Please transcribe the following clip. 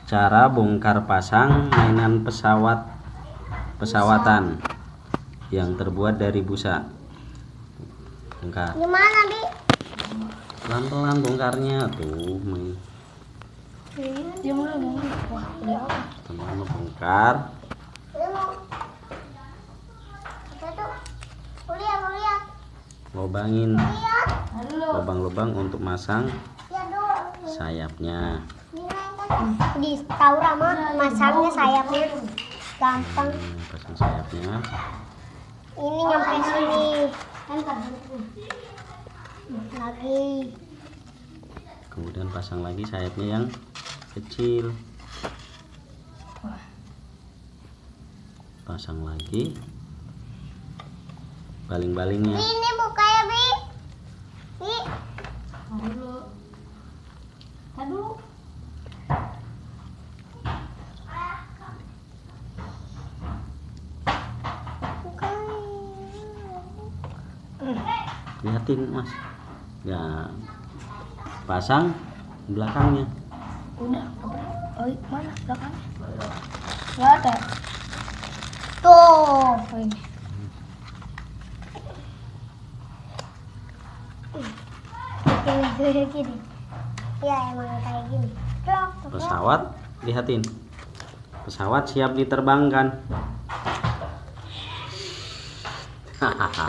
Cara bongkar pasang mainan pesawatan yang terbuat dari busa. Bongkar. Gimana, Bi? Pelan-pelan bongkarnya tuh, main. Teman bongkar. Lubangin lubang-lubang untuk masang sayapnya. Di tahu Rama masangnya sayapnya gampang. Pasang sayapnya. Ini nyampe sini. Lagi. Kemudian pasang lagi sayapnya yang kecil. Pasang lagi baling-balingnya. Ini bukanya, Bi. Bi. Dulu. Lihatin, Mas. Ya, pasang belakangnya. Udah. Oh, mana belakangnya? Nggak ada. Tuh. Oh, ini. Gini. Ya emang kayak gini. Pesawat, lihatin. Pesawat siap diterbangkan. Hahaha.